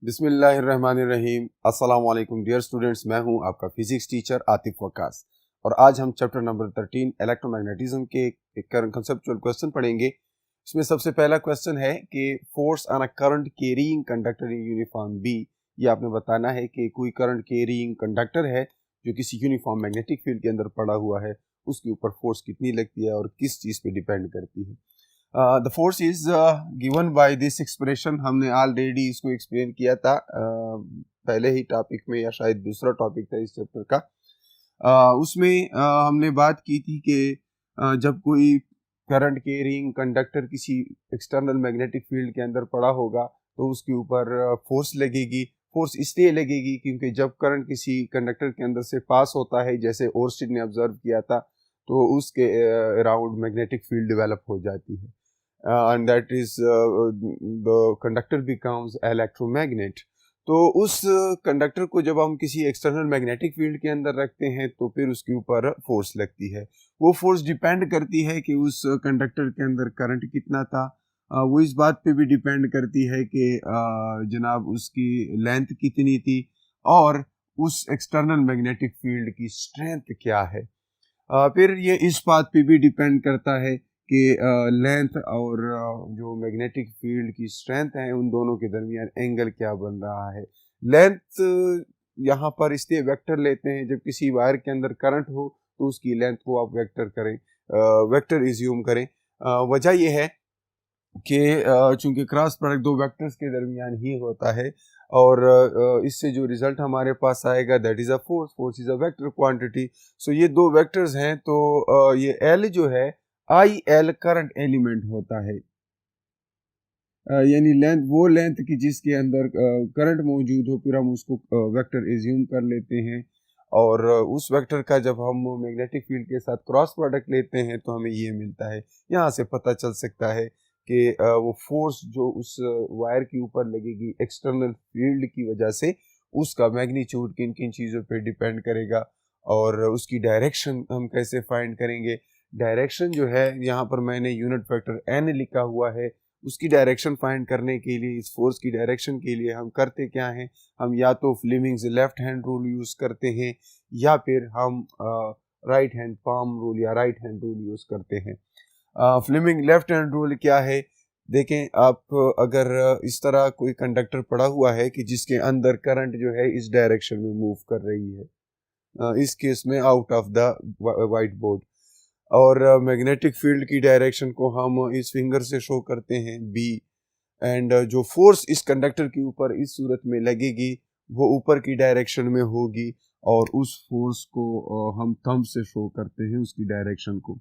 बिस्मिल्लाहिर्रहमानिर्रहीम। अस्सलाम वालेकुम डियर स्टूडेंट्स, मैं हूं आपका फिजिक्स टीचर आतिफ वकास और आज हम चैप्टर नंबर 13 इलेक्ट्रोमैग्नेटिज्म के एक कंसेप्चुअल क्वेश्चन पढ़ेंगे। इसमें सबसे पहला क्वेश्चन है कि force on a current carrying conductor in uniform B. ये आपने बताना है कि कोई करंट कैरिंग कंडक्टर है जो किसी यूनिफॉर्म मैग्नेटिक फील्ड के अंदर पड़ा हुआ है, उसके ऊपर फोर्स कितनी लगती है और किस चीज़ पे डिपेंड करती है। The force is given by this expression. हमने ऑलरेडी इसको एक्सप्लेन किया था पहले ही टॉपिक में, या शायद दूसरा टॉपिक था इस चैप्टर का। उसमें हमने बात की थी कि जब कोई करंट कैरिंग कंडक्टर किसी एक्सटर्नल मैग्नेटिक फील्ड के अंदर पड़ा होगा तो उसके ऊपर फोर्स लगेगी। फोर्स इसलिए लगेगी क्योंकि जब करंट किसी कंडक्टर के अंदर से पास होता है, जैसे ओर्स्टेड ने ऑब्जर्व किया था, तो उसके अराउंड मैग्नेटिक फील्ड डेवलप हो जाती है and that is the conductor becomes electromagnet। तो उस कंडक्टर को जब हम किसी एक्सटर्नल मैग्नेटिक फील्ड के अंदर रखते हैं तो फिर उसके ऊपर फोर्स लगती है। वो फोर्स डिपेंड करती है कि उस कंडक्टर के अंदर करंट कितना था। वो इस बात पे भी डिपेंड करती है कि जनाब उसकी लेंथ कितनी थी और उस एक्सटर्नल मैग्नेटिक फील्ड की स्ट्रेंथ क्या है। फिर ये इस बात पे भी डिपेंड करता है कि लेंथ और जो मैग्नेटिक फील्ड की स्ट्रेंथ है उन दोनों के दरमियान एंगल क्या बन रहा है। लेंथ यहाँ पर इसलिए वेक्टर लेते हैं, जब किसी वायर के अंदर करंट हो तो उसकी लेंथ को आप वेक्टर करें, वेक्टर एज्यूम करें। वजह यह है कि चूंकि क्रॉस प्रोडक्ट दो वेक्टर्स के दरमियान ही होता है और इससे जो रिजल्ट हमारे पास आएगा that is a force. Force is a vector quantity. So ये दो वेक्टर्स हैं, तो ये एल जो है आई एल करंट एलिमेंट होता है, यानी लेंथ वो लेंथ की जिसके अंदर करंट मौजूद हो, फिर हम उसको वेक्टर एज्यूम कर लेते हैं और उस वेक्टर का जब हम मैग्नेटिक फील्ड के साथ क्रॉस प्रोडक्ट लेते हैं तो हमें ये मिलता है। यहाँ से पता चल सकता है कि वो फोर्स जो उस वायर के ऊपर लगेगी एक्सटर्नल फील्ड की वजह से, उसका मैग्नीट्यूड किन किन चीज़ों पे डिपेंड करेगा और उसकी डायरेक्शन हम कैसे फाइंड करेंगे। डायरेक्शन जो है यहाँ पर मैंने यूनिट वेक्टर एन लिखा हुआ है। उसकी डायरेक्शन फाइंड करने के लिए, इस फोर्स की डायरेक्शन के लिए हम करते क्या हैं, हम या तो Fleming's left hand rule use करते हैं या फिर हम राइट हैंड पाम रूल या राइट हैंड रूल यूज़ करते हैं। फ्लेमिंग लेफ्ट हैंड रूल क्या है, देखें आप, अगर इस तरह कोई कंडक्टर पड़ा हुआ है कि जिसके अंदर करंट जो है इस डायरेक्शन में मूव कर रही है, इस केस में out of the white board, और मैग्नेटिक फील्ड की डायरेक्शन को हम इस फिंगर से शो करते हैं बी, एंड जो फोर्स इस कंडक्टर के ऊपर इस सूरत में लगेगी वो ऊपर की डायरेक्शन में होगी और उस फोर्स को हम थंब से शो करते हैं उसकी डायरेक्शन को।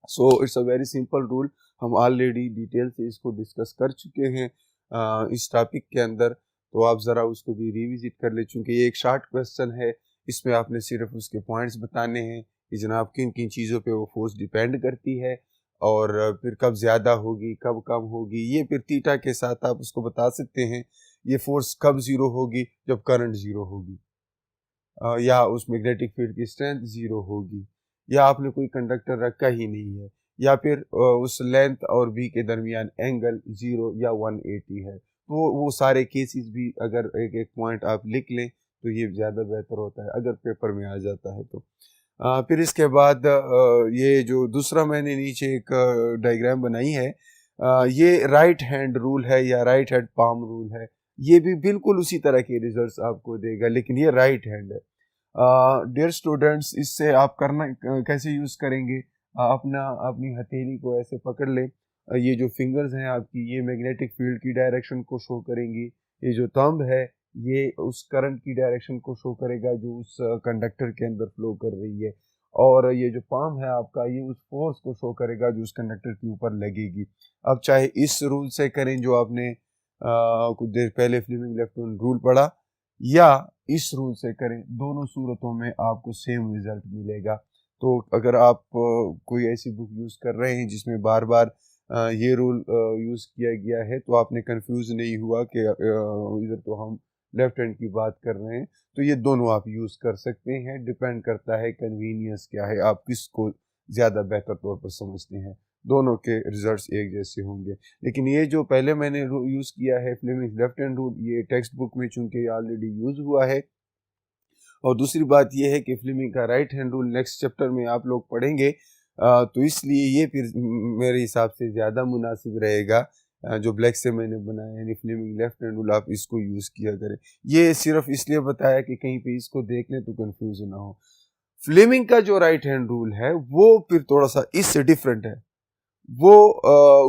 So it's a very simple rule. हम ऑलरेडी डिटेल से इसको डिस्कस कर चुके हैं इस टॉपिक के अंदर, तो आप ज़रा उसको भी रिविजिट कर ले। चूँकि ये एक शॉर्ट क्वेश्चन है, इसमें आपने सिर्फ उसके पॉइंट्स बताने हैं कि जनाब किन किन चीज़ों पे वो फोर्स डिपेंड करती है और फिर कब ज़्यादा होगी कब कम होगी। ये फिर थीटा के साथ आप उसको बता सकते हैं ये फोर्स कब ज़ीरो होगी, जब करंट ज़ीरो होगी, या उस मैग्नेटिक फील्ड की स्ट्रेंथ ज़ीरो होगी, या आपने कोई कंडक्टर रखा ही नहीं है, या फिर उस लेंथ और बी के दरमियान एंगल 0 या 180 है। तो वो सारे केसेस भी अगर एक एक पॉइंट आप लिख लें तो ये ज़्यादा बेहतर होता है अगर पेपर में आ जाता है तो। फिर इसके बाद ये जो दूसरा मैंने नीचे एक डायग्राम बनाई है, ये राइट हैंड रूल है या राइट हैंड पाम रूल है। ये भी बिल्कुल उसी तरह के रिजल्ट्स आपको देगा, लेकिन ये राइट हैंड है। डियर स्टूडेंट्स, इससे आप करना कैसे यूज़ करेंगे, अपनी हथेली को ऐसे पकड़ लें। ये जो फिंगर्स हैं आपकी, ये मैग्नेटिक फील्ड की डायरेक्शन को शो करेंगी। ये जो थंब है ये उस करंट की डायरेक्शन को शो करेगा जो उस कंडक्टर के अंदर फ्लो कर रही है, और ये जो पाम है आपका ये उस फोर्स को शो करेगा जो उस कंडक्टर के ऊपर लगेगी। अब चाहे इस रूल से करें जो आपने कुछ देर पहले फ्लेमिंग लेफ्ट हैंड रूल पढ़ा, या इस रूल से करें, दोनों सूरतों में आपको सेम रिजल्ट मिलेगा। तो अगर आप कोई ऐसी बुक यूज़ कर रहे हैं जिसमें बार बार ये रूल यूज़ किया गया है तो आपने कंफ्यूज नहीं हुआ कि इधर तो हम लेफ्ट हैंड की बात कर रहे हैं, तो ये दोनों आप यूज़ कर सकते हैं। डिपेंड करता है कन्वीनियंस क्या है, आप किसको ज़्यादा बेहतर तौर पर समझते हैं। दोनों के रिजल्ट्स एक जैसे होंगे। लेकिन ये जो पहले मैंने यूज़ किया है फ्लेमिंग लेफ्ट हैंड रूल, ये टेक्स्ट बुक में चूंकि ऑलरेडी यूज़ हुआ है। और दूसरी बात ये है कि फ्लेमिंग का right hand rule next chapter में आप लोग पढ़ेंगे, तो इसलिए ये फिर मेरे हिसाब से ज़्यादा मुनासिब रहेगा। जो ब्लैक से मैंने बनाया यानी फ्लेमिंग लेफ्ट हैंड रूल, आप इसको यूज़ किया करें। ये सिर्फ इसलिए बताया कि कहीं पे इसको देख लें तो कंफ्यूज ना हो। फ्लेमिंग का जो राइट हैंड रूल है वो फिर थोड़ा सा इससे डिफरेंट है। वो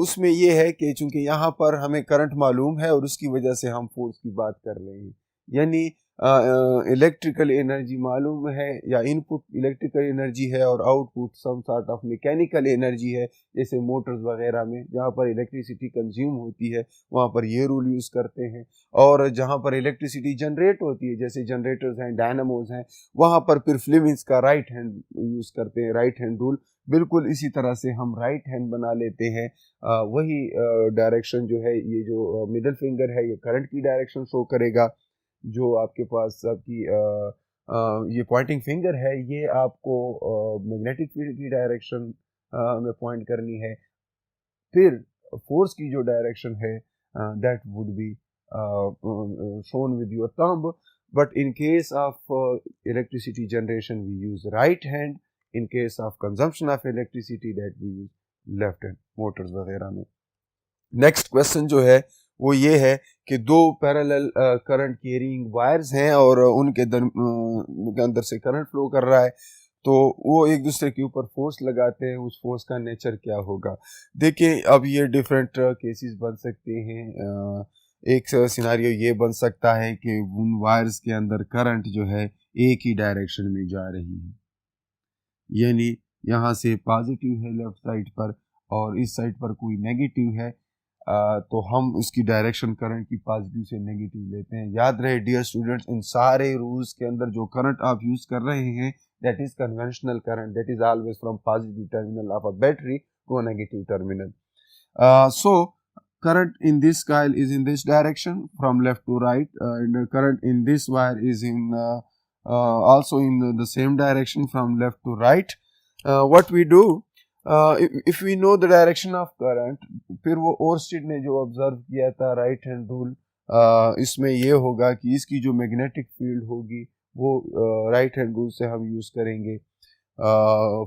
उसमें ये है कि चूंकि यहाँ पर हमें करंट मालूम है और उसकी वजह से हम फोर्स की बात कर रहे हैं, यानी इलेक्ट्रिकल एनर्जी मालूम है या इनपुट इलेक्ट्रिकल एनर्जी है और output some sort of mechanical energy है, जैसे मोटर्स वगैरह में जहाँ पर इलेक्ट्रिसिटी कंज्यूम होती है वहाँ पर ये रूल यूज़ करते हैं। और जहाँ पर इलेक्ट्रिसिटी जनरेट होती है जैसे जनरेटर्स हैं, डायनामोज हैं, वहाँ पर फिर फ्लेमिंग्स का राइट हैंड यूज़ करते हैं, राइट हैंड रूल। बिल्कुल इसी तरह से हम राइट हैंड बना लेते हैं। वही डायरेक्शन जो है, ये जो मिडल फिंगर है ये करंट की डायरेक्शन शो करेगा। जो आपके पास आपकी ये पॉइंटिंग फिंगर है ये आपको मैग्नेटिक फील्ड की डायरेक्शन में पॉइंट करनी है। फिर फोर्स की जो डायरेक्शन है that would B shown with your thumb, but in case of electricity generation we use right hand, in case of consumption of electricity that we use left hand, Motors वगैरह में। Next question जो है वो ये है कि दो parallel current carrying wires हैं और उनके अंदर से करंट फ्लो कर रहा है, तो वो एक दूसरे के ऊपर फोर्स लगाते हैं, उस फोर्स का नेचर क्या होगा। देखिए अब ये डिफरेंट केसेस बन सकते हैं। एक सिनारियो ये बन सकता है कि उन वायर्स के अंदर करंट जो है एक ही डायरेक्शन में जा रही है, यानी यहाँ से पॉजिटिव है लेफ्ट साइड पर और इस साइड पर कोई नेगेटिव है, तो हम उसकी डायरेक्शन करंट की पॉजिटिव से नेगेटिव लेते हैं। याद रहे डियर स्टूडेंट्स, इन सारे रूल्स के अंदर जो करंट आप यूज कर रहे हैं that is conventional current, that is always from positive terminal of a battery to a negative terminal. So current in this coil is in this direction from left to right, and current in this wire is in also in the same direction from left to right. What we do, if we know the direction of current, फिर वो Oersted ने जो observe किया था right hand rule, इसमें ये होगा कि इसकी जो मैग्नेटिक फील्ड होगी वो राइट हैंड रूल से हम यूज करेंगे,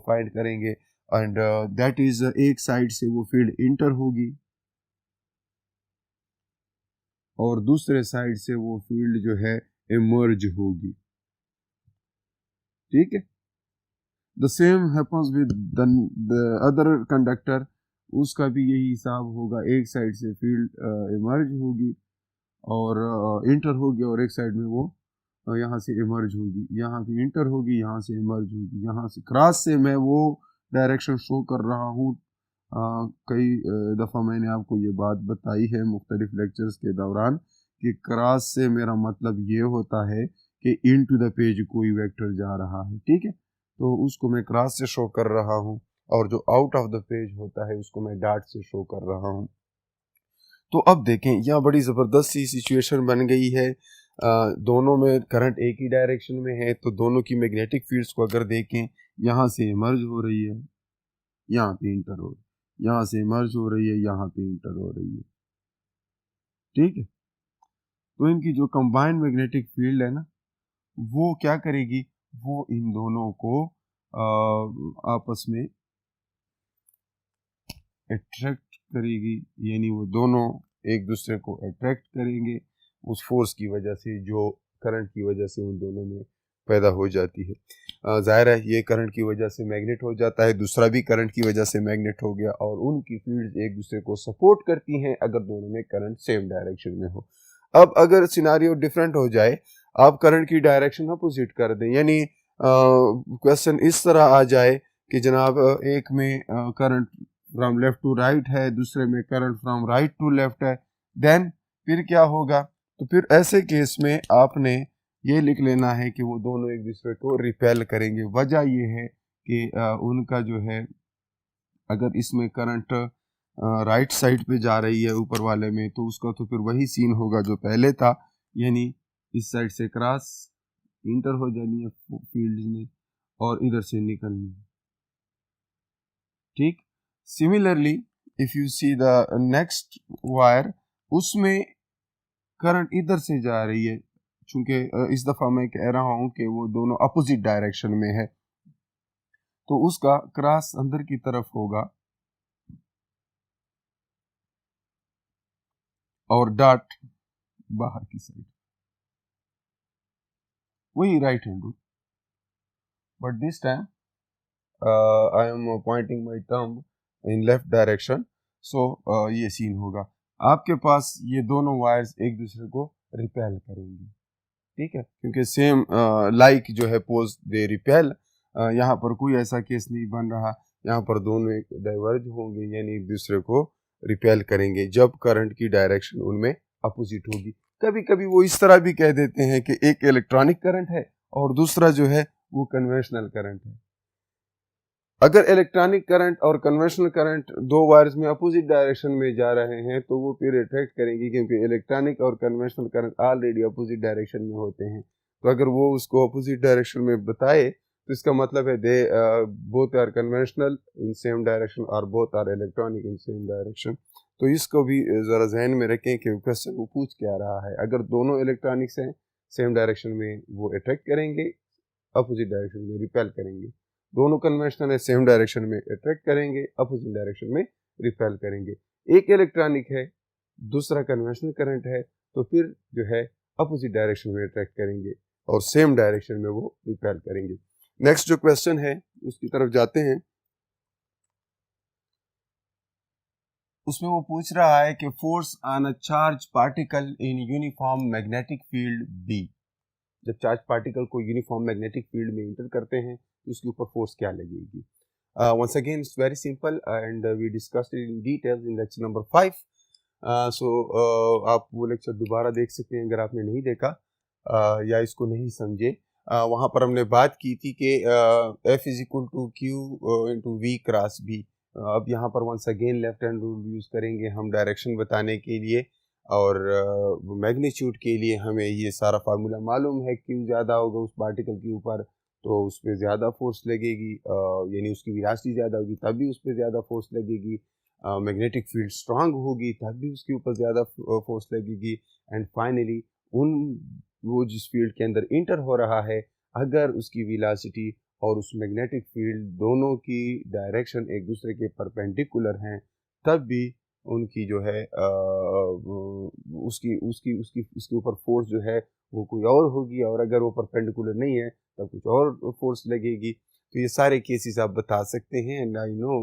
फाइंड करेंगे, एंड दैट इज एक साइड से वो फील्ड इंटर होगी और दूसरे साइड से वो फील्ड जो है इमर्ज होगी। ठीक है, the same happens with the other conductor, उसका भी यही हिसाब होगा, एक साइड से फील्ड इमर्ज होगी और इंटर होगी और एक साइड में वो यहाँ से इमर्ज होगी, यहाँ भी इंटर होगी, यहाँ से इमर्ज होगी। यहाँ से क्रॉस से मैं वो डायरेक्शन शो कर रहा हूँ। कई दफ़ा मैंने आपको ये बात बताई है मुख्तलिफ लेक्चर्स के दौरान कि क्रॉस से मेरा मतलब ये होता है कि इन टू द पेज कोई वेक्टर जा रहा है। ठीक है, तो उसको मैं क्रॉस से शो कर रहा हूँ और जो आउट ऑफ द पेज होता है उसको मैं डॉट से शो कर रहा हूँ। तो अब देखें यहाँ बड़ी ज़बरदस्त सी सिचुएशन बन गई है। दोनों में करंट एक ही डायरेक्शन में है, तो दोनों की मैग्नेटिक फील्ड्स को अगर देखें, यहाँ से इमर्ज हो रही है, यहाँ पे इंटर हो रही है, यहाँ से इमर्ज हो रही है, यहाँ पे इंटर हो रही है। ठीक है, तो इनकी जो कंबाइंड मैग्नेटिक फील्ड है ना, वो क्या करेगी, वो इन दोनों को आपस में अट्रैक्ट करेगी, यानी वो दोनों एक दूसरे को अट्रैक्ट करेंगे उस फोर्स की वजह से जो करंट की वजह से उन दोनों में पैदा हो जाती है। जाहिर है ये करंट की वजह से मैग्नेट हो जाता है, दूसरा भी करंट की वजह से मैग्नेट हो गया और उनकी फील्ड एक दूसरे को सपोर्ट करती हैं अगर दोनों में करंट सेम डायरेक्शन में हो। अब अगर सिनारियो डिफरेंट हो जाए, आप करंट की डायरेक्शन अपोजिट कर दें, यानी क्वेश्चन इस तरह आ जाए कि जनाब एक में current from left to right है, दूसरे में current from right to left है, देन फिर क्या होगा, तो फिर ऐसे केस में आपने ये लिख लेना है कि वो दोनों एक दूसरे को रिपेल करेंगे। वजह ये है कि उनका जो है, अगर इसमें करंट राइट साइड पे जा रही है ऊपर वाले में, तो उसका तो फिर वही सीन होगा जो पहले था, यानी इस साइड से क्रॉस इंटर हो जानी है फील्ड में और इधर से निकलनी है। ठीक, similarly if you see the next wire, उसमें करंट इधर से जा रही है, चूंकि इस दफा मैं कह रहा हूं कि वो दोनों अपोजिट डायरेक्शन में है, तो उसका क्रॉस अंदर की तरफ होगा और डॉट बाहर की साइड, वही right hand rule, but this time I am pointing my thumb in left direction, so ये सीन होगा। आपके पास ये दोनों वायर्स एक दूसरे को रिपेल करेंगी, ठीक है, क्योंकि सेम लाइक जो है पोज दे रिपेल, यहाँ पर कोई ऐसा केस नहीं बन रहा, यहाँ पर दोनों एक डाइवर्ज होंगे, यानी एक दूसरे को रिपेल करेंगे जब करंट की डायरेक्शन उनमें अपोजिट होगी। कभी कभी वो इस तरह भी कह देते हैं कि एक इलेक्ट्रॉनिक करंट है और दूसरा जो है वो कन्वेंशनल करंट है। अगर इलेक्ट्रॉनिक करंट और कन्वेंशनल करंट दो वायर्स में अपोजिट डायरेक्शन में जा रहे हैं तो वो फिर अट्रैक्ट करेंगे, क्योंकि इलेक्ट्रॉनिक और conventional current already opposite direction में होते हैं। तो अगर वो उसको अपोजिट डायरेक्शन में बताए तो इसका मतलब है they both are conventional in same direction और both are electronic in same direction. तो इसको भी ज़रा जहन में रखें कि क्वेश्चन वो पूछ क्या रहा है। अगर दोनों इलेक्ट्रॉनिक्स हैं सेम डायरेक्शन में वो अट्रैक्ट करेंगे, अपोजिट डायरेक्शन में रिपेल करेंगे। दोनों कन्वेंशनल है सेम डायरेक्शन में अट्रैक्ट करेंगे, अपोजिट डायरेक्शन में रिपेल करेंगे। एक इलेक्ट्रॉनिक है दूसरा कन्वेंशनल करंट है तो फिर जो है अपोजिट डायरेक्शन में अट्रैक्ट करेंगे और सेम डायरेक्शन में वो रिपेल करेंगे। नेक्स्ट जो क्वेश्चन है उसकी तरफ जाते हैं। उसमें वो पूछ रहा है कि force on a charge particle in uniform magnetic field B. जब चार्ज पार्टिकल को यूनिफॉर्म मैग्नेटिक फील्ड में इंटर करते हैं तो उसके ऊपर फोर्स क्या लगेगी। once again it's very simple and we discussed it in details in lecture number 5. so आप वो लेक्चर दोबारा देख सकते हैं अगर आपने नहीं देखा या इसको नहीं समझे। वहाँ पर हमने बात की थी कि F is equal to q into v cross B. अब यहाँ पर once again left hand rule use करेंगे हम डायरेक्शन बताने के लिए, और मैग्नीट्यूड के लिए हमें ये सारा फार्मूला मालूम है। क्यू ज़्यादा होगा उस पार्टिकल के ऊपर तो उस पर ज़्यादा फोर्स लगेगी, यानी उसकी वेलोसिटी ज़्यादा होगी तब भी उस पर ज़्यादा फोर्स लगेगी। मैग्नेटिक फील्ड स्ट्रांग होगी तब भी उसके ऊपर ज़्यादा फोर्स लगेगी। एंड फाइनली वो जिस फील्ड के अंदर इंटर हो रहा है अगर उसकी वेलोसिटी और उस मैग्नेटिक फील्ड दोनों की डायरेक्शन एक दूसरे के परपेंडिकुलर हैं तब भी उनकी जो है उसकी उसकी उसकी उसके ऊपर फोर्स जो है वो कोई और होगी, और अगर वो परपेंडिकुलर नहीं है तब कुछ और फोर्स लगेगी। तो ये सारे केसेस आप बता सकते हैं एंड आई नो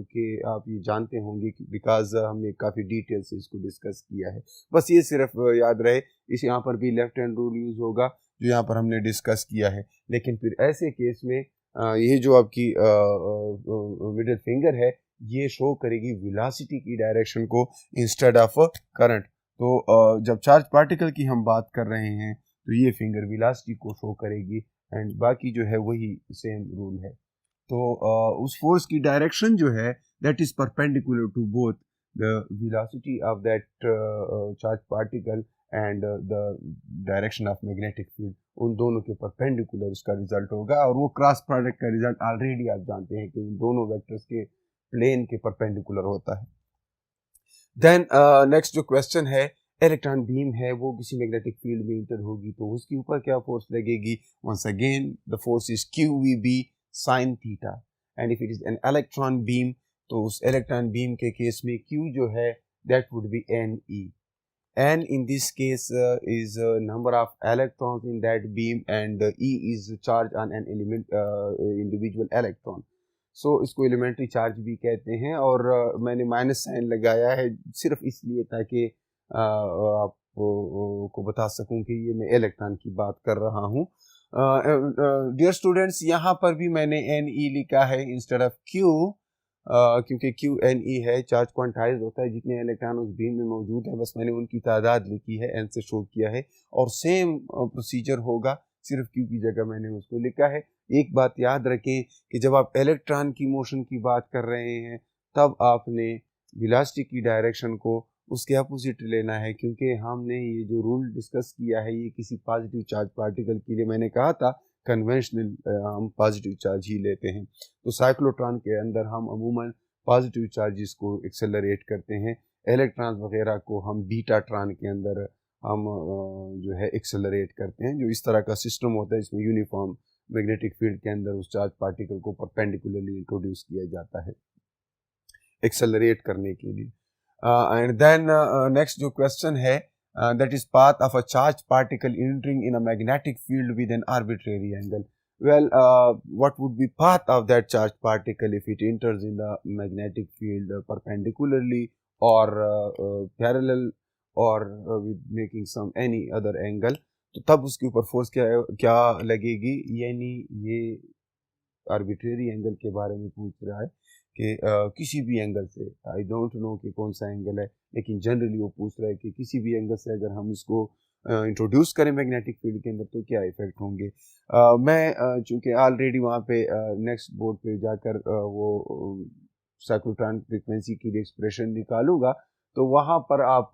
कि आप ये जानते होंगे बिकॉज हमने काफ़ी डिटेल से इसको डिस्कस किया है। बस ये सिर्फ याद रहे इस यहाँ पर भी लेफ्ट हैंड रूल यूज़ होगा जो यहाँ पर हमने डिस्कस किया है। लेकिन फिर ऐसे केस में ये जो आपकी मिडिल फिंगर है ये शो करेगी वेलोसिटी की डायरेक्शन को इंस्टेड ऑफ करंट। तो जब चार्ज पार्टिकल की हम बात कर रहे हैं तो ये फिंगर वेलोसिटी को शो करेगी एंड बाकी जो है वही सेम रूल है। तो उस फोर्स की डायरेक्शन जो है that is perpendicular to both the velocity of that charge particle and the direction of magnetic field, उन दोनों के परपेंडिकुलर इसका रिजल्ट होगा। और वो क्रॉस प्रोडक्ट का रिजल्ट ऑलरेडी आप जानते हैं कि उन दोनों वेक्टर्स के प्लेन के परपेंडिकुलर होता है। देन नेक्स्ट जो क्वेश्चन है, इलेक्ट्रॉन बीम है वो किसी मैग्नेटिक फील्ड में इंटर होगी तो उसके ऊपर क्या फोर्स लगेगी। Once again the force is q v B sine theta and if it is an electron beam तो उस इलेक्ट्रॉन बीम के केस में क्यू जो है that would be an e. n in this case is number of electrons in that beam and E is charge on an element individual electron. So इसको elementary charge भी कहते हैं और मैंने माइनस साइन लगाया है सिर्फ इसलिए ताकि आपको बता सकूं कि ये मैं इलेक्ट्रॉन की बात कर रहा हूँ। डियर स्टूडेंट्स यहाँ पर भी मैंने Ne लिखा है इंस्टेड ऑफ Q क्योंकि QNE है, चार्ज क्वांटाइज होता है जितने इलेक्ट्रॉन उस बीम में मौजूद है, बस मैंने उनकी तादाद लिखी है n से शो किया है और सेम प्रोसीजर होगा सिर्फ Q की जगह मैंने उसको लिखा है। एक बात याद रखें कि जब आप इलेक्ट्रॉन की मोशन की बात कर रहे हैं तब आपने वेलोसिटी की डायरेक्शन को उसके अपोजिट लेना है, क्योंकि हमने ये जो रूल डिस्कस किया है ये किसी पॉजिटिव चार्ज पार्टिकल के लिए मैंने कहा था कन्वेंशनल हम पॉजिटिव चार्ज ही लेते हैं। तो साइक्लोट्रॉन के अंदर हम अमूमन पॉजिटिव चार्जेस को एक्सेलरेट करते हैं, इलेक्ट्रॉन्स वगैरह को हम बीटा ट्रान के अंदर हम जो है एक्सेलरेट करते हैं। जो इस तरह का सिस्टम होता है, इसमें यूनिफॉर्म मैग्नेटिक फील्ड के अंदर उस चार्ज पार्टिकल को परपेंडिकुलरली इंट्रोड्यूस किया जाता है एक्सेलरेट करने के लिए। एंड देन नेक्स्ट जो क्वेश्चन है, that is path of a charged particle entering in a magnetic field with an arbitrary angle. Well, what would be path of that charged particle if it enters in the magnetic field perpendicularly or parallel or with making some any other angle? तो तब उसके ऊपर force क्या लगेगी, यानी ये arbitrary angle के बारे में पूछ रहा है कि किसी भी एंगल से, आई डोंट नो कि कौन सा एंगल है, लेकिन जनरली वो पूछ रहा है कि किसी भी एंगल से अगर हम इसको इंट्रोड्यूस करें मैग्नेटिक फील्ड के अंदर तो क्या इफेक्ट होंगे। मैं चूँकि ऑलरेडी वहाँ पे नेक्स्ट बोर्ड पे जाकर वो साइक्लोट्रॉन फ्रिक्वेंसी की लिए एक्सप्रेशन निकालूंगा, तो वहाँ पर आप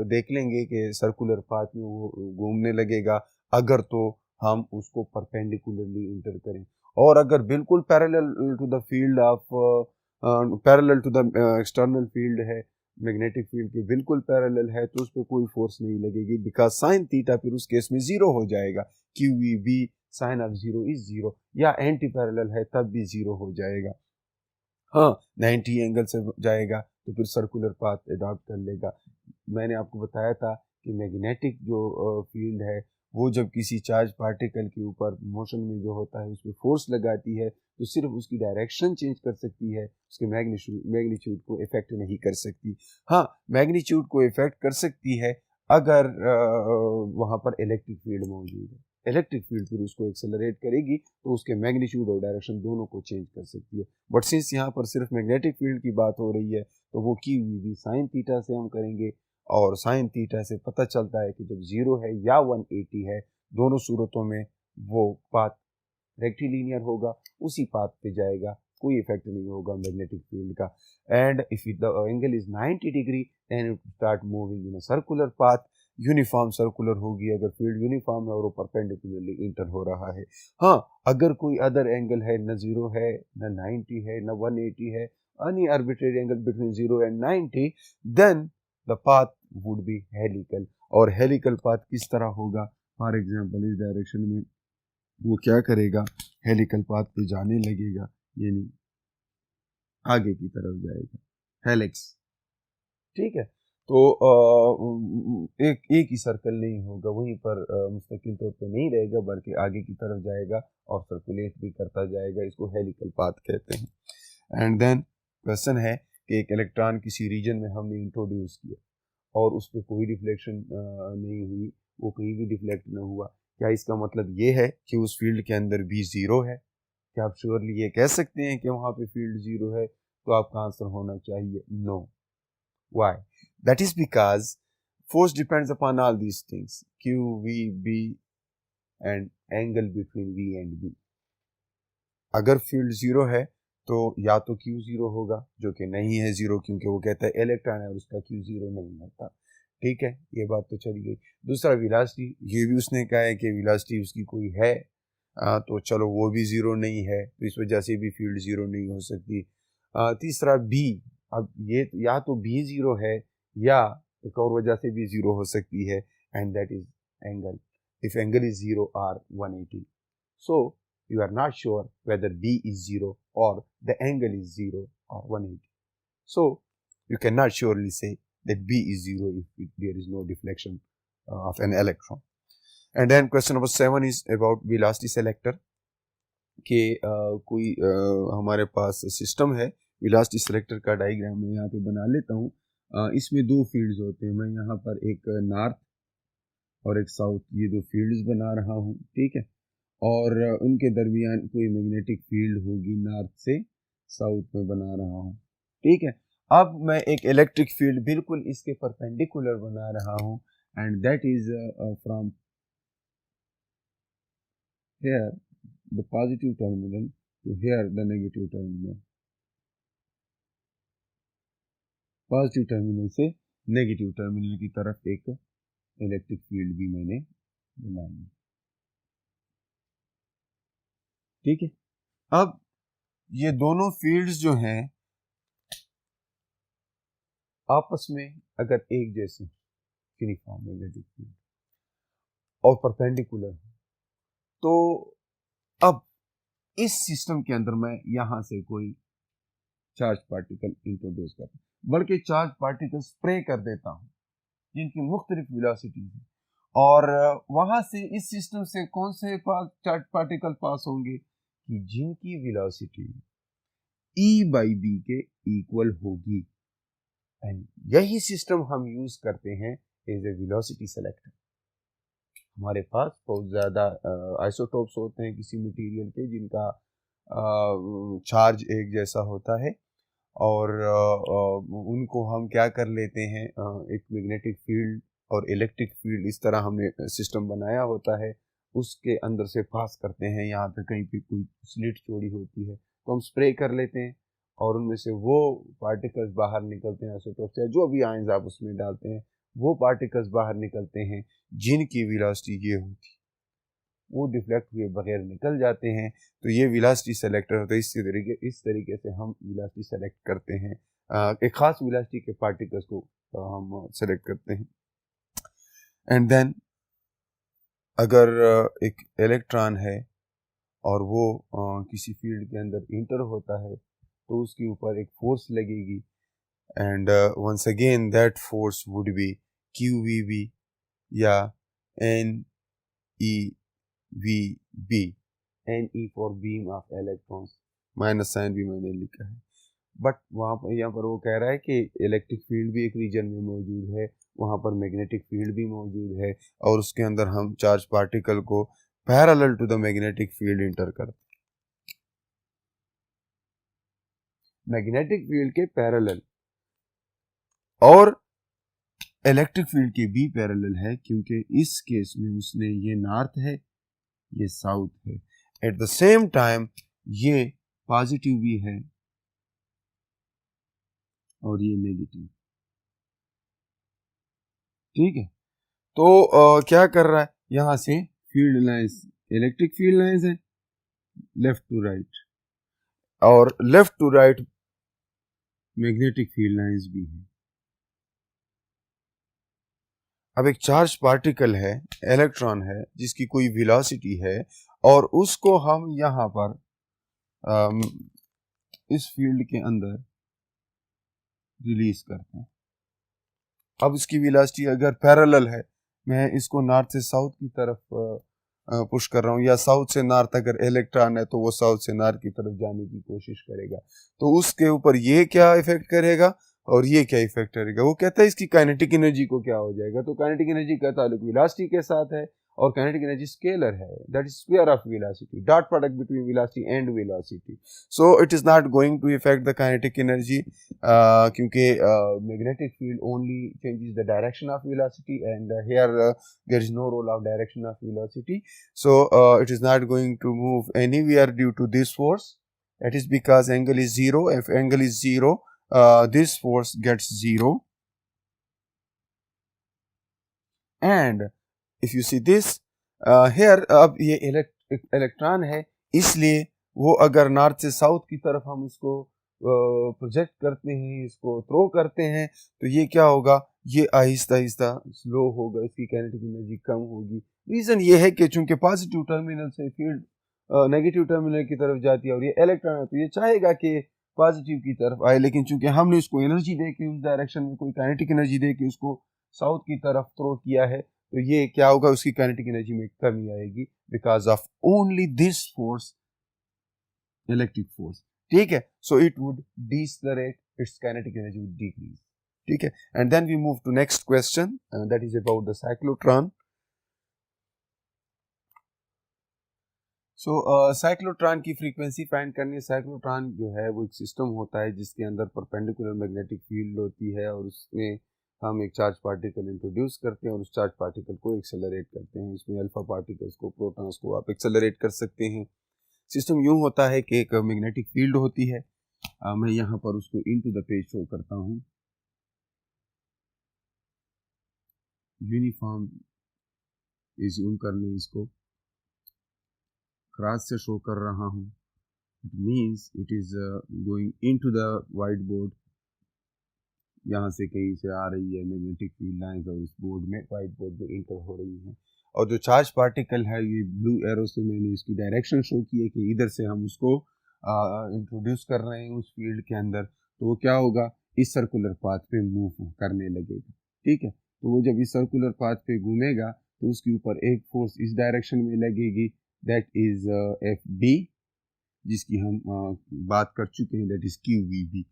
देख लेंगे कि सर्कुलर पाथ में वो घूमने लगेगा अगर तो हम उसको परपेंडिकुलरली इंटर करें, और अगर बिल्कुल parallel to the field of parallel to the external field है, मैग्नेटिक फील्ड के बिल्कुल पैरेलल है, तो उस पर कोई फोर्स नहीं लगेगी, बिकॉज साइन थीटा फिर उस केस में जीरो हो जाएगा, q v B sine of zero is zero, या एंटी पैरेलल है तब भी जीरो हो जाएगा। हाँ 90 एंगल से जाएगा तो फिर सर्कुलर पाथ अडॉप्ट कर लेगा। मैंने आपको बताया था कि मैग्नेटिक जो फील्ड है वो जब किसी चार्ज पार्टिकल के ऊपर मोशन में जो होता है उसमें फोर्स लगाती है तो सिर्फ उसकी डायरेक्शन चेंज कर सकती है, उसके मैग्नीट्यूड को इफेक्ट नहीं कर सकती। हाँ मैग्नीट्यूड को इफेक्ट कर सकती है अगर वहाँ पर इलेक्ट्रिक फील्ड मौजूद है, इलेक्ट्रिक फील्ड फिर उसको एक्सेलरेट करेगी तो उसके मैग्नीट्यूड और डायरेक्शन दोनों को चेंज कर सकती है। बट सिंस यहाँ पर सिर्फ मैग्नेटिक फील्ड की बात हो रही है तो वो की हुई भी साइन थीटा से हम करेंगे, और साइन थीटा से पता चलता है कि जब 0 है या 180 है, दोनों सूरतों में वो पाथ रेक्टिलिनियर होगा, उसी पाथ पे जाएगा, कोई इफेक्ट नहीं होगा मैग्नेटिक फील्ड का। And if the angle is 90 degree then it start moving in a circular path, uniform circular होगी अगर फील्ड यूनिफॉर्म है और वो परपेंडिकुलरली इंटर हो रहा है। हाँ अगर कोई अदर एंगल है, न 0 है न 90 है न 180 है, any arbitrary angle between 0 and 90, then the path would be helical। और हेलिकल पाथ किस तरह होगा, फॉर एग्जांपल इस डायरेक्शन में वो क्या करेगा, हेलिकल पाथ पे जाने लगेगा, यानी आगे की तरफ जाएगा, हेलिक्स। ठीक है, तो एक ही सर्कल नहीं होगा, वहीं पर मुस्तकिल तौर पे नहीं रहेगा बल्कि आगे की तरफ जाएगा और सर्कुलेट भी करता जाएगा, इसको हेलिकल पाथ कहते हैं। एंड देन क्वेश्चन है कि एक इलेक्ट्रॉन किसी रीजन में हमने इंट्रोड्यूस किया और उस पर कोई डिफ्लेक्शन नहीं हुई, वो कहीं भी डिफ्लेक्ट न हुआ, क्या इसका मतलब ये है कि उस फील्ड के अंदर भी ज़ीरो है? क्या आप श्योरली ये कह सकते हैं कि वहाँ पे फील्ड ज़ीरो है? तो आपका आंसर होना चाहिए no. Why? That is because force depends upon all these things, Q, V, B and angle between V and B। अगर फील्ड ज़ीरो है तो या तो Q ज़ीरो होगा, जो कि नहीं है ज़ीरो, क्योंकि वो कहता है इलेक्ट्रॉन है और उसका Q ज़ीरो नहीं होता। ठीक है, ये बात तो चली गई। दूसरा वेलोसिटी, ये भी उसने कहा है कि वेलोसिटी उसकी कोई है, तो चलो वो भी ज़ीरो नहीं है, तो इस वजह से भी फील्ड ज़ीरो नहीं हो सकती। तीसरा बी, अब ये या तो बी ज़ीरो है या एक और वजह से भी ज़ीरो हो सकती है, and that is angle. If angle is zero or 180, so you are not sure whether B is 0 or the angle is 0 or 180. So you cannot surely say that B is 0 if there is no deflection of an electron. And then question number 7 is about velocity selector, कि कोई हमारे पास system है, velocity selector का diagram मैं यहाँ पे बना लेता हूँ। इसमें दो फील्ड्स होते हैं, मैं यहाँ पर एक नॉर्थ और एक साउथ, ये दो फील्ड्स बना रहा हूँ। ठीक है, और उनके दरमियान कोई मैग्नेटिक फील्ड होगी, नॉर्थ से साउथ में बना रहा हूँ। ठीक है, अब मैं एक इलेक्ट्रिक फील्ड बिल्कुल इसके परपेंडिकुलर बना रहा हूँ, and that is from here the positive terminal to here the negative terminal, positive terminal से नेगेटिव टर्मिनल की तरफ एक इलेक्ट्रिक फील्ड भी मैंने बनाई। ठीक है, अब ये दोनों फील्ड्स जो हैं आपस में अगर एक जैसे यूनिफॉर्म मैग्नेटिक फील्ड और परपेंडिकुलर हो, तो अब इस सिस्टम के अंदर मैं यहां से कोई चार्ज पार्टिकल इंट्रोड्यूस करता हूं, बल्कि चार्ज पार्टिकल स्प्रे कर देता हूं जिनकी मुख्तलिफ वेलोसिटी है, और वहां से इस सिस्टम से कौन से चार्ज पार्टिकल पास होंगे कि जिनकी वेलोसिटी E बाई बी के इक्वल होगी। एंड यही सिस्टम हम यूज करते हैं एज ए वेलोसिटी सेलेक्टर। हमारे पास बहुत ज़्यादा आइसोटोप्स होते हैं किसी मटेरियल के जिनका चार्ज एक जैसा होता है, और उनको हम क्या कर लेते हैं, एक मैग्नेटिक फील्ड और इलेक्ट्रिक फील्ड इस तरह हमने सिस्टम बनाया होता है, उसके अंदर से पास करते हैं। यहाँ पे कहीं पे कोई स्लिट चौड़ी होती है तो हम स्प्रे कर लेते हैं, और उनमें से वो पार्टिकल्स बाहर निकलते हैं, आइसोटोप से जो भी आयंस आप उसमें डालते हैं वो पार्टिकल्स बाहर निकलते हैं जिनकी वेलोसिटी ये होती है, वो डिफ्लेक्ट हुए बगैर निकल जाते हैं। तो ये वेलोसिटी सेलेक्टर होता है। इस तरीके से हम वेलोसिटी सेलेक्ट करते हैं, एक खास वेलोसिटी के पार्टिकल्स को हम सेलेक्ट करते हैं। एंड देन अगर एक इलेक्ट्रॉन है और वो किसी फील्ड के अंदर इंटर होता है तो उसके ऊपर एक फोर्स लगेगी, and once again that force would be QVB या NeVB, Ne for beam of electrons, minus sign भी मैंने लिखा है। बट वहाँ पर यहाँ पर वो कह रहा है कि इलेक्ट्रिक फील्ड भी एक रीजन में मौजूद है, वहाँ पर मैग्नेटिक फील्ड भी मौजूद है, और उसके अंदर हम चार्ज पार्टिकल को parallel to the magnetic field enter करते हैं, मैग्नेटिक फील्ड के पैरेलल, और इलेक्ट्रिक फील्ड के भी पैरेलल है, क्योंकि इस केस में उसने ये नॉर्थ है ये साउथ है, एट द सेम टाइम ये पॉजिटिव भी है और ये नेगेटिव। ठीक है, तो क्या कर रहा है, यहां से field lines, electric field lines है लेफ्ट टू राइट, और left to right magnetic field lines भी है। अब एक चार्ज पार्टिकल है, इलेक्ट्रॉन है, जिसकी कोई वेलोसिटी है, और उसको हम यहां पर इस फील्ड के अंदर रिलीज करते हैं। अब इसकी वेलोसिटी अगर पैरेलल है, मैं इसको नॉर्थ से साउथ की तरफ पुश कर रहा हूँ, या साउथ से नॉर्थ अगर इलेक्ट्रॉन है तो वो साउथ से नॉर्थ की तरफ जाने की कोशिश करेगा, तो उसके ऊपर ये क्या इफेक्ट करेगा और ये क्या इफेक्ट करेगा। वो कहता है इसकी काइनेटिक एनर्जी को क्या हो जाएगा, तो काइनेटिक एनर्जी का ताल्लुक वेलोसिटी के साथ है, और काइनेटिक एनर्जी स्केलर है, that is square of velocity, dot product between velocity and velocity. So it is not going to effect the kinetic energy, क्योंकि magnetic field only changes the direction of velocity, and here there is no role of direction of velocity, so it is not going to move anywhere due to this force. That is because angle is zero. If angle is zero, this force gets zero, and if you see this here, अब ये electron है, इसलिए वो अगर north से south की तरफ हम इसको प्रोजेक्ट करते हैं, इसको थ्रो करते हैं, तो ये क्या होगा, ये आहिस्ता आहिस्ता स्लो होगा, इसकी काइनेटिक एनर्जी कम होगी। रीजन ये है कि चूंकि पॉजिटिव टर्मिनल से फील्ड नेगेटिव टर्मिनल की तरफ जाती है, और ये इलेक्ट्रॉन है तो ये चाहेगा कि पॉजिटिव की तरफ आए, लेकिन चूंकि हमने उसको एनर्जी दे के उस डायरेक्शन में कोई काइनेटिक एनर्जी दे के उसको साउथ की तरफ थ्रो किया है, तो ये क्या होगा, उसकी काइनेटिक एनर्जी में कमी आएगी because of only this force, electric force. ठीक है, so it would decelerate, its kinetic energy would decrease. ठीक है, and then we move to next question, that is about the cyclotron. So cyclotron की frequency find करनी है। Cyclotron जो है वो एक सिस्टम होता है जिसके अंदर परपेंडिकुलर मैग्नेटिक फील्ड होती है, और उसमें हम एक चार्ज पार्टिकल इंट्रोड्यूस करते हैं और उस चार्ज पार्टिकल को एक्सेलरेट करते हैं। इसमें अल्फा पार्टिकल्स को, प्रोटॉन्स को आप एक्सेलरेट कर सकते हैं। सिस्टम यूं होता है कि एक मैग्नेटिक फील्ड होती है, मैं यहाँ पर उसको इनटू द पेज शो करता हूँ, यूनिफॉर्म एज्यूम कर लें, इसको क्रॉस से शो कर रहा हूँ, it means it is going into the white board, यहाँ से कहीं से आ रही है मैग्नेटिक फील्ड लाइंस और इस बोर्ड में, वाइट बोर्ड में इंटर हो रही है। और जो चार्ज पार्टिकल है, ये ब्लू एरो से मैंने इसकी डायरेक्शन शो की है कि इधर से हम उसको इंट्रोड्यूस कर रहे हैं उस फील्ड के अंदर, तो वो क्या होगा, इस सर्कुलर पाथ पे मूव करने लगेगा। ठीक है, तो वो जब इस सर्कुलर पाथ पे घूमेगा तो उसके ऊपर एक फोर्स इस डायरेक्शन में लगेगी, दैट इज एफ बी, जिसकी हम बात कर चुके हैं, that is q v b.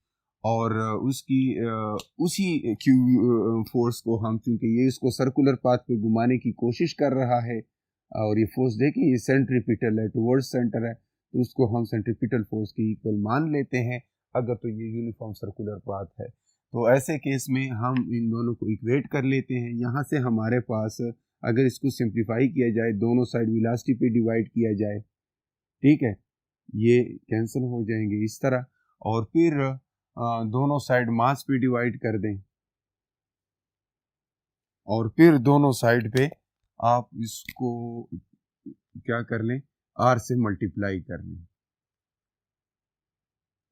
और उसी क्यू फोर्स को हम, चूंकि ये इसको सर्कुलर पाथ पे घुमाने की कोशिश कर रहा है, और ये फोर्स देखें ये सेंट्रीपिटल है, टुवर्ड्स सेंटर है, तो उसको हम सेंट्रीपिटल फोर्स के इक्वल मान लेते हैं अगर तो ये यूनिफॉर्म सर्कुलर पाथ है। तो ऐसे केस में हम इन दोनों को इक्वेट कर लेते हैं। यहाँ से हमारे पास, अगर इसको सिंप्लीफाई किया जाए, दोनों साइड वेलोसिटी पे डिवाइड किया जाए, ठीक है, ये कैंसिल हो जाएंगे इस तरह, और फिर दोनों साइड मास पे डिवाइड कर दें, और फिर दोनों साइड पे आप इसको क्या कर लें, आर से मल्टीप्लाई कर लें।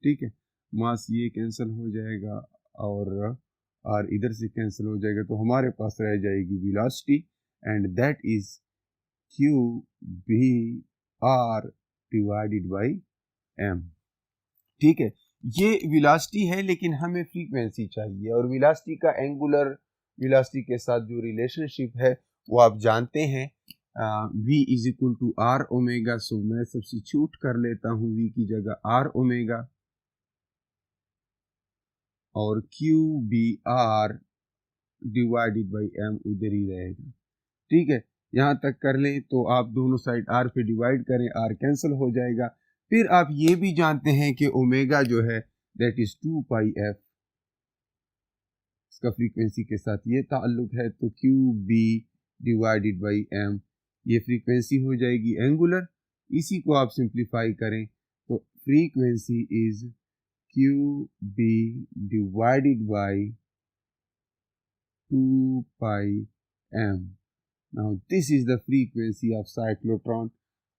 ठीक है, मास ये कैंसिल हो जाएगा और आर इधर से कैंसिल हो जाएगा, तो हमारे पास रह जाएगी velocity, and that is q B are divided by m. ठीक है, ये वेलोसिटी है, लेकिन हमें फ्रीक्वेंसी चाहिए, और वेलोसिटी का एंगुलर वेलोसिटी के साथ जो रिलेशनशिप है वो आप जानते हैं, v is equal to R omega. So मैं सब्स्टिट्यूट कर लेता हूँ v की जगह आर ओमेगा, और Q B are divided by M उधर ही रहेगा। ठीक है, यहाँ तक कर लें तो आप दोनों साइड आर पे डिवाइड करें, आर कैंसिल हो जाएगा। फिर आप ये भी जानते हैं कि ओमेगा जो है दैट इज 2 पाई एफ, इसका फ्रीक्वेंसी के साथ ये ताल्लुक है, तो q b divided by m, ये फ्रीक्वेंसी हो जाएगी एंगुलर। इसी को आप सिंप्लीफाई करें तो frequency is q b divided by 2 pi m. Now this is the frequency of cyclotron,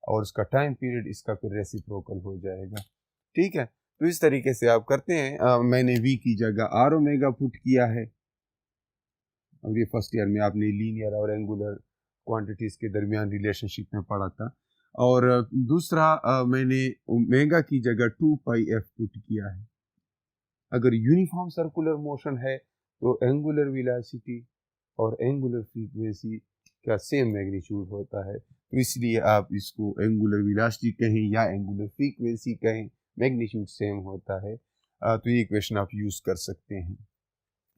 और उसका टाइम पीरियड इसका फिर रेसिप्रोकल हो जाएगा। ठीक है, तो इस तरीके से आप करते हैं। मैंने v की जगह आर ओमेगा पुट किया है। अब ये फर्स्ट ईयर में आपने लीनियर और एंगुलर क्वांटिटीज के दरमियान रिलेशनशिप में पढ़ा था। और दूसरा मैंने ओमेगा की जगह 2 पाई एफ पुट किया है। अगर यूनिफॉर्म सर्कुलर मोशन है तो एंगुलर वेलोसिटी और एंगुलर फ्रीक्वेंसी का सेम मैग्नीट्यूड होता है, तो इसलिए आप इसको एंगुलर वेलोसिटी कहें या एंगुलर फ्रीक्वेंसी कहें, मैग्नीट्यूड सेम होता है। तो ये इक्वेशन आप यूज़ कर सकते हैं।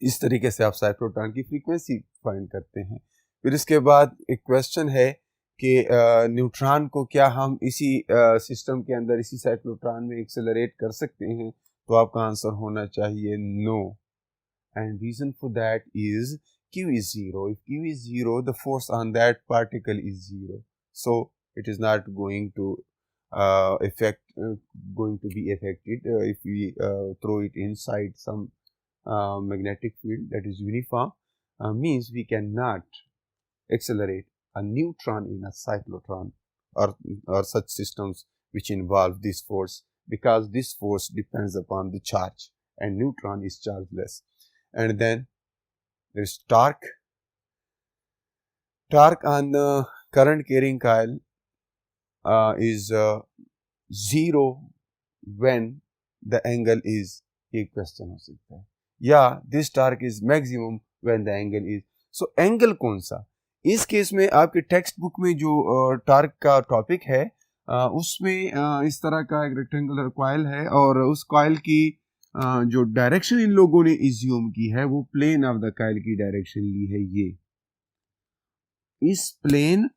इस तरीके से आप साइक्लोट्रॉन की फ्रीक्वेंसी फाइंड करते हैं। फिर इसके बाद एक क्वेश्चन है कि न्यूट्रॉन को क्या हम इसी सिस्टम के अंदर, इसी साइक्लोट्रॉन में एक्सेलरेट कर सकते हैं, तो आपका आंसर होना चाहिए no, and reason for that is q is 0. If q is 0, the force on that particle is 0, so it is not going to be affected if we throw it inside some magnetic field that is uniform. Means we cannot accelerate a neutron in a cyclotron or such systems which involve this force, because this force depends upon the charge and neutron is chargeless. And then there's torque. Torque on the current carrying coil is 0 when the angle is, एक question हो सकता है, या this torque is maximum when the angle is. So angle कौन सा? इस case में आपके टेक्स्ट बुक में जो टॉर्क का टॉपिक है उसमें इस तरह का एक रेक्टेंगुलर कॉइल है, और उस कॉइल की जो डायरेक्शन इन लोगों ने इज्यूम की है वो प्लेन ऑफ द कॉइल की डायरेक्शन ली है। ये इस प्लेन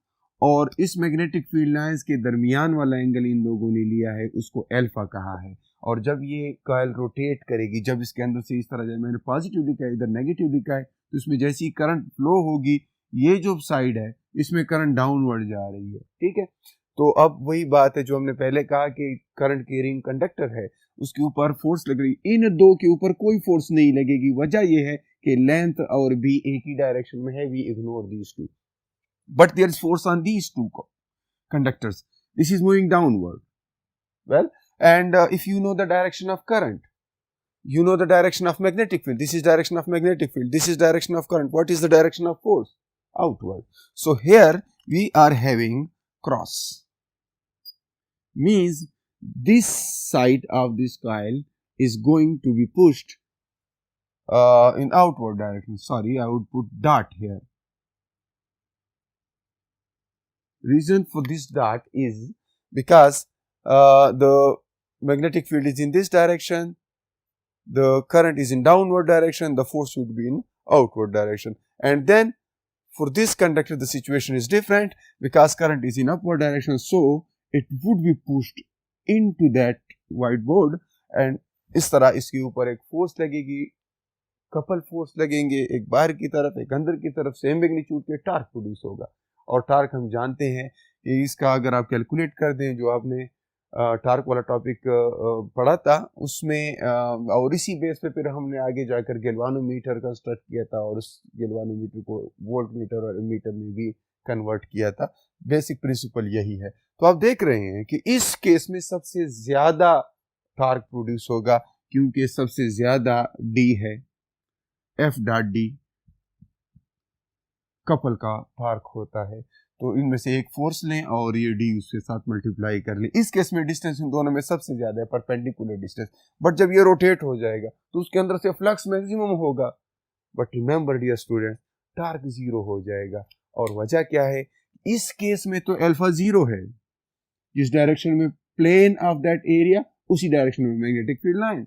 और इस मैग्नेटिक फील्ड लाइंस के दरमियान वाला एंगल इन लोगों ने लिया है, उसको अल्फा कहा है। और जब ये कॉइल रोटेट करेगी, जब इसके अंदर से इस तरह, जब मैंने पॉजिटिव लिखा है, इधर नेगेटिव लिखा है, तो इसमें जैसी करंट फ्लो होगी, ये जो साइड है इसमें करंट डाउनवर्ड जा रही है। ठीक है, तो अब वही बात है जो हमने पहले कहा कि करंट कैरिंग कंडक्टर है, उसके ऊपर फोर्स लग रही है। इन दो के ऊपर कोई फोर्स नहीं लगेगी। वजह यह है कि लेंथ और भी एक ही डायरेक्शन में है, we ignore these two, but there is force on these two conductors. This is moving downward. Well, and if you know the direction of current, You know the direction of magnetic field. This is direction of magnetic field. This is direction of current. What is the direction of force? Outward. So here we are having cross. Means this side of this coil is going to be pushed in outward direction. Sorry, I would put dot here. Reason for this dot is because the magnetic field is in this direction, the current is in downward direction, the force would be in outward direction. And then for this conductor the situation is different because current is in upward direction, so it would be pushed into that white board and इस तरह इसके ऊपर एक force लगेगी, couple force लगेंगे, एक बाहर की तरफ एक अंदर की तरफ, सेम मैग्नीट्यूड के टार्क प्रोड्यूस होगा। और टार्क हम जानते हैं कि इसका अगर आप कैलकुलेट कर दें, जो आपने टार्क वाला टॉपिक पढ़ा था उसमें, और इसी बेस पे फिर हमने आगे जाकर गैल्वानोमीटर कंस्ट्रक्ट किया था और उस गैल्वानोमीटर को वोल्ट मीटर और एमीटर में भी कन्वर्ट किया था। बेसिक प्रिंसिपल यही है। तो आप देख रहे हैं कि इस केस में सबसे ज्यादा टार्क प्रोड्यूस होगा क्योंकि सबसे ज्यादा डी है, एफ डॉट डी कपल का टार्क होता है। तो इनमें से एक फोर्स लें और ये डी उसके साथ मल्टीप्लाई कर लें। इस केस में डिस्टेंस इन दोनों में सबसे ज्यादा है, परपेंडिकुलर डिस्टेंस। बट जब ये रोटेट हो जाएगा तो उसके अंदर से फ्लक्स मैक्सिमम होगा। But remember dear student, torque zero हो जाएगा। और वजह क्या है? इस केस में तो अल्फा जीरो है, जिस डायरेक्शन में प्लेन ऑफ दैट एरिया उसी डायरेक्शन में magnetic field lines.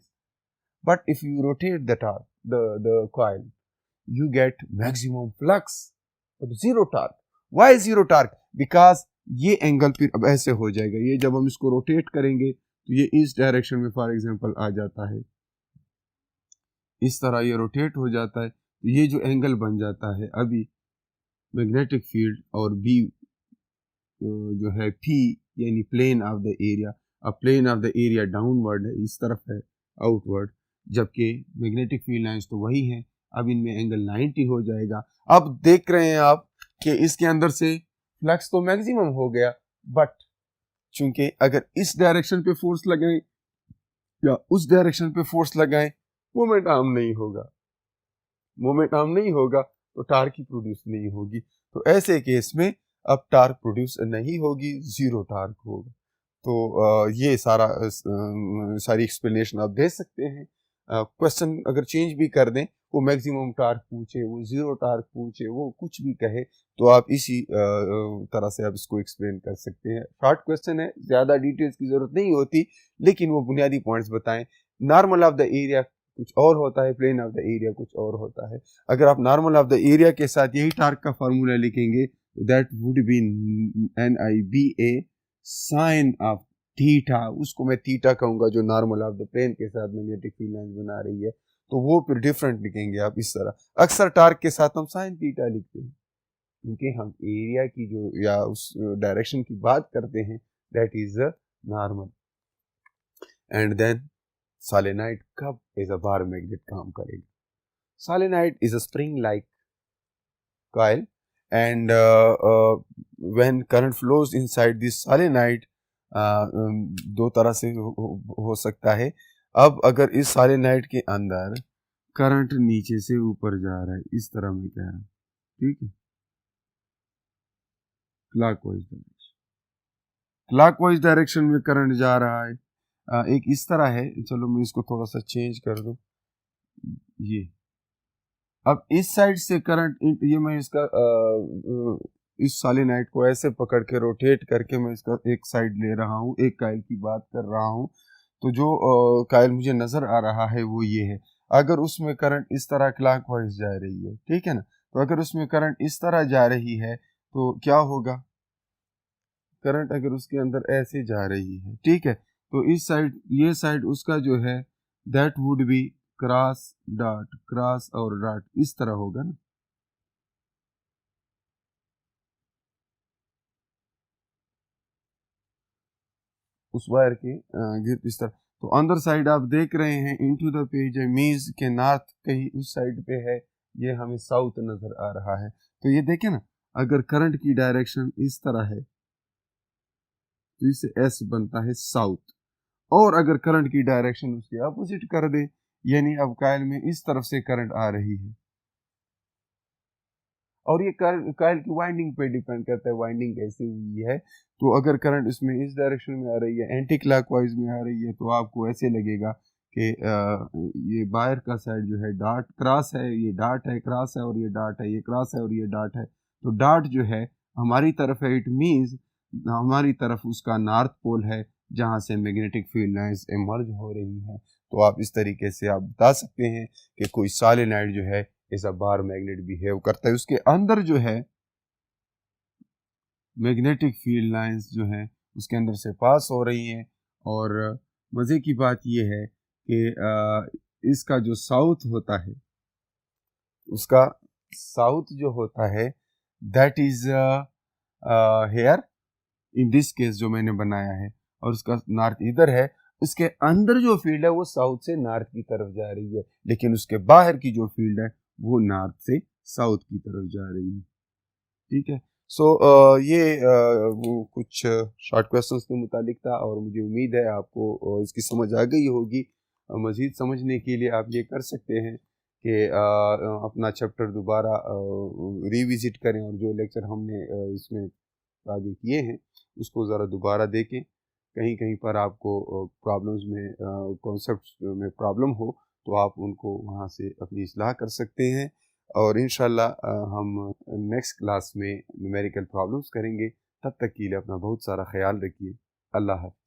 But if you rotate the torque the coil, you get maximum flux but zero torque. Why zero torque? Because ये angle फिर अब ऐसे हो जाएगा, ये जब हम इसको रोटेट करेंगे तो ये इस डायरेक्शन में फॉर एग्जांपल आ जाता है, इस तरह ये रोटेट हो जाता है, तो ये जो एंगल बन जाता है अभी मैग्नेटिक फील्ड और बी जो है P यानी प्लेन ऑफ द एरिया। अब plane of the area downward है, इस तरफ है आउटवर्ड, जबकि मैग्नेटिक फील्ड लाइंस तो वही है। अब इनमें एंगल 90 हो जाएगा। अब देख रहे हैं आप कि इसके अंदर से फ्लक्स तो मैक्सिमम हो गया, बट चूंकि अगर इस डायरेक्शन पे फोर्स लगाएं या उस डायरेक्शन पे फोर्स लगाएं, मोमेंट आर्म नहीं होगा। मोमेंट आर्म नहीं होगा तो टार्क ही प्रोड्यूस नहीं होगी। तो ऐसे केस में अब टार्क प्रोड्यूस नहीं होगी, जीरो टार्क होगा। तो ये सारी एक्सप्लेनेशन आप दे सकते हैं। क्वेश्चन अगर चेंज भी कर दें, वो मैक्सिमम टार्क पूछे, वो जीरो टार्क पूछे, वो कुछ भी कहे, तो आप इसी तरह से आप इसको एक्सप्लेन कर सकते हैं। शॉर्ट क्वेश्चन है, ज़्यादा डिटेल्स की ज़रूरत नहीं होती, लेकिन वो बुनियादी पॉइंट्स बताएं। नॉर्मल ऑफ द एरिया कुछ और होता है, प्लेन ऑफ द एरिया कुछ और होता है। अगर आप नॉर्मल ऑफ द एरिया के साथ यही टार्क का फार्मूला लिखेंगे, that would be NIBA sine of theta. उसको मैं थीटा कहूँगा जो नॉर्मल ऑफ द प्लेन के साथ मैग्नेटिक फील्ड लाइंस बना रही है, तो वो फिर डिफरेंट लिखेंगे आप इस तरह। अक्सर टार्क के साथ हम साइन थीटा लिखते हैं क्योंकि हम एरिया की जो या उस डायरेक्शन की बात करते हैं, that is normal. And then solenoid कब एज अ बार मैग्नेट काम करेगा? Solenoid is a spring like coil and when current flows inside this solenoid, दो तरह से हो सकता है। अब अगर इस सोलेनोइड के अंदर करंट नीचे से ऊपर जा रहा है, इस तरह में कह रहा हूं, ठीक है, क्लॉकवाइज डायरेक्शन में करंट जा रहा है। एक इस तरह है, चलो मैं इसको थोड़ा सा चेंज कर दूं, ये अब इस साइड से करंट, ये मैं इसका इस सोलेनोइड को ऐसे पकड़ के रोटेट करके मैं इसका एक साइड ले रहा हूँ, एक कायल की बात कर रहा हूँ। तो जो कायल मुझे नजर आ रहा है वो ये है। अगर उसमें करंट इस तरह क्लॉकवाइज जा रही है, ठीक है ना, तो अगर उसमें करंट इस तरह जा रही है तो क्या होगा? करंट अगर उसके अंदर ऐसे जा रही है, ठीक है, तो इस साइड, ये साइड उसका जो है that would B cross dot, cross और डॉट, इस तरह होगा ना। उस वायर के इस तरह। तो अंदर साइड आप देख रहे हैं इनटू द पेज है, मीज के नॉर्थ कहीं उस साइड पे है, ये हमें साउथ नजर आ रहा है। तो ये देखें ना, अगर करंट की डायरेक्शन इस तरह है तो इससे एस बनता है साउथ, और अगर करंट की डायरेक्शन उसके अपोजिट कर दे यानी अब कॉइल में इस तरफ से करंट आ रही है, और ये कॉइल की वाइंडिंग पे डिपेंड करता है, वाइंडिंग कैसी हुई है। तो अगर करंट इसमें इस डायरेक्शन में आ रही है, एंटी क्लॉकवाइज में आ रही है, तो आपको ऐसे लगेगा कि ये बाहर का साइड जो है डॉट क्रॉस है, ये डॉट है, क्रॉस है, और ये डॉट है, ये क्रॉस है, और ये डॉट है। तो डॉट जो है हमारी तरफ है, इट मीन्स हमारी तरफ उसका नॉर्थ पोल है, जहाँ से मैग्नेटिक फील्ड लाइंस इमर्ज हो रही हैं। तो आप इस तरीके से आप बता सकते हैं कि कोई सॉलिनॉइड जो है ऐसा बार मैग्नेट बिहेव करता है, उसके अंदर जो है मैग्नेटिक फील्ड लाइंस जो है उसके अंदर से पास हो रही हैं। और मज़े की बात यह है कि इसका जो साउथ होता है, उसका साउथ जो होता है that is here in this case जो मैंने बनाया है, और उसका नॉर्थ इधर है। उसके अंदर जो फील्ड है वो साउथ से नॉर्थ की तरफ जा रही है, लेकिन उसके बाहर की जो फील्ड है वो नॉर्थ से साउथ की तरफ जा रही है। ठीक है। सो ये वो कुछ शॉर्ट क्वेश्चंस के मुतालिक था, और मुझे उम्मीद है आपको इसकी समझ आ गई होगी। मज़ीद समझने के लिए आप ये कर सकते हैं कि अपना चैप्टर दोबारा रिविज़िट करें, और जो लेक्चर हमने इसमें आगे किए हैं उसको ज़रा दोबारा देखें। कहीं कहीं पर आपको प्रॉब्लम्स में कॉन्सेप्ट्स में प्रॉब्लम हो तो आप उनको वहाँ से अपनी इस्लाह कर सकते हैं। और इंशाल्लाह हम नेक्स्ट क्लास में न्यूमेरिकल प्रॉब्लम्स करेंगे। तब तक के लिए अपना बहुत सारा ख्याल रखिए। अल्लाह हाफ़िज़।